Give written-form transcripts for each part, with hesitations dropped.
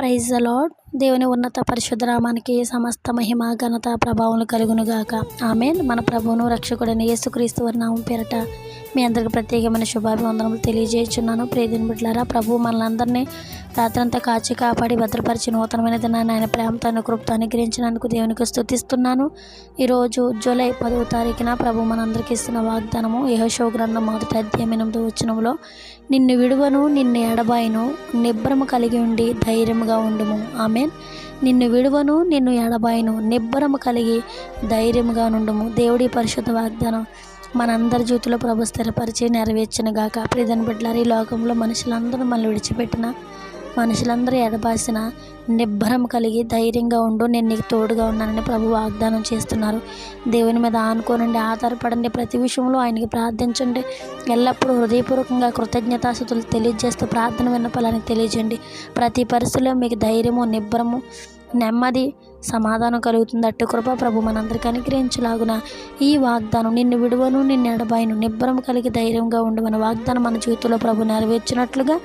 Praise the lord. దేవుని ఉన్నత పరిశుద్ధ నామానికి సమస్త మహిమ ఘనత ప్రభావం కలుగునుగాక. ఆమేన్. మన ప్రభువును రక్షకుడైన యేసుక్రీస్తు వారి నామం పేరట మీ అందరికి ప్రత్యేకమైన శుభాభివందనములు తెలియజేస్తున్నాను. ప్రియదిన బిడ్డలారా, ప్రభువు మనలందరినీ రాత్రంతా కాచి కాపాడి భద్రపరిచి నూతనమైన దినాన్ని ఆయన ప్రేమతో కృపతో అనుగ్రహించినందుకు దేవునికి స్తుతిస్తున్నాను. ఈరోజు జూలై 10వ తారీఖున ప్రభు మనందరికీ ఇస్తున్న వాగ్దానము యెహోషువ గ్రంథం 1వ అధ్యాయం 8వ వచనంలో, నిన్ను విడువను, నిన్ను ఎడబాయను, నిబ్బరము కలిగి ఉండి ధైర్యముగా ఉండుము. ఆమేన్. నిన్ను విడువను, నిన్ను ఎడబాయను, నిబ్బరము కలిగి ధైర్యముగా నుండుము. దేవుడి పరిశుద్ధ వాగ్దానం మనందరి జీవితంలో ప్రభు స్థిరపరిచి నెరవేర్చునుగాక. ప్రియమైన బిడ్డలారా, ఈ లోకంలో మనుషులందరూ మనల్ని విడిచిపెట్టిన, మనుషులందరూ ఎడబాసిన, నిబ్బరం కలిగి ధైర్యంగా ఉండు, నేను నీకు తోడుగా ఉన్నానని ప్రభు వాగ్దానం చేస్తున్నారు. దేవుని మీద ఆనుకోనండి, ఆధారపడండి, ప్రతి విషయంలో ఆయనకి ప్రార్థించండి. ఎల్లప్పుడూ హృదయపూర్వకంగా కృతజ్ఞతాస్తుతులు తెలియజేస్తూ ప్రార్థన విన్నపాలని తెలియజేయండి. ప్రతి పరిస్థితిలో మీకు ధైర్యము, నిబ్బరము, నెమ్మది, సమాధానం కలుగుతుంది. అట్టి కృప ప్రభు మనందరికీ అనుగ్రహించలాగున ఈ వాగ్దానం, నిన్ను విడువను, నిన్ను ఎడబాయను, నిబ్బరం కలిగి ధైర్యంగా ఉండమని వాగ్దానం మన జీవితంలో ప్రభు నెరవేర్చినట్లుగా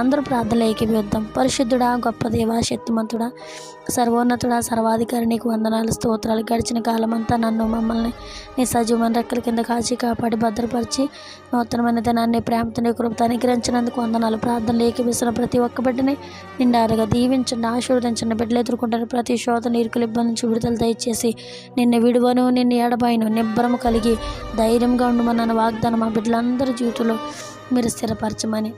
అందరూ ప్రార్థనలు ఏకీభవిద్దాం. పరిశుద్ధుడా, గొప్ప దేవా, శక్తిమంతుడా, సర్వోన్నతుడా, సర్వాధికారి, నీకు వందనాలు, స్తోత్రాలు. గడిచిన కాలమంతా మమ్మల్ని నీ సజీవమైన రెక్కల కింద కాచి కాపాడి భద్రపరిచి నూతనమైన దినాన్ని ప్రేమతో నీ కృపతో అనుగ్రహించినందుకు వందనాలు. ప్రార్థనలు ఏకీభిస్తున్న ప్రతి ఒక్క బిడ్డని నిండారుగా దీవించండి, ఆశీర్వదించండి. బిడ్డలు ఎదుర్కొంటారు ప్రతి శోధన, ఇరుకుల ఇబ్బంది నుంచి విడుదల దయచేసి నిన్ను విడువను, నిన్ను ఎడబాయను, నిబ్బరము కలిగి ధైర్యంగా ఉండమన్న వాగ్దానం మా బిడ్డలందరి జీవితంలో మీరు స్థిరపరచమని,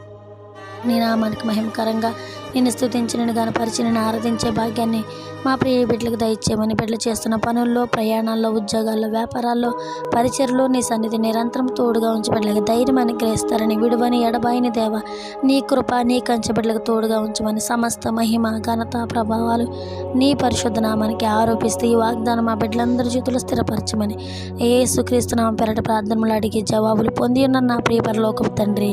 నీ నామానికి మహిమకరంగా నిన్ను స్తుతించి, నిన్ను గణపరిచి, నిన్ను ఆరాధించే భాగ్యాన్ని మా ప్రియ బిడ్డలకు దయచేయమని, బిడ్డలు చేస్తున్న పనుల్లో, ప్రయాణాల్లో, ఉద్యోగాల్లో, వ్యాపారాల్లో, పరిచర్లో నీ సన్నిధి నిరంతరం తోడుగా ఉంచి బిడ్డలకు ధైర్యం అనుగ్రహిస్తారని, విడువని ఎడబాయిని దేవ నీ కృప, నీ కంచె బిడ్డలకు తోడుగా ఉంచమని, సమస్త మహిమ ఘనత ప్రభావాలు నీ పరిశుద్ధ నామానికి ఆరోపిస్తూ ఈ వాగ్దానం మా బిడ్డలందరి జీవితంలో స్థిరపరచమని యేసుక్రీస్తు నామం పేరట ప్రార్థనలు అడిగి జవాబులు పొంది ఉన్న నా ప్రియ పరలోకపు తండ్రి.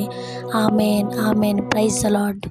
ఆమేన్. ఆమేన్. Praise the lord.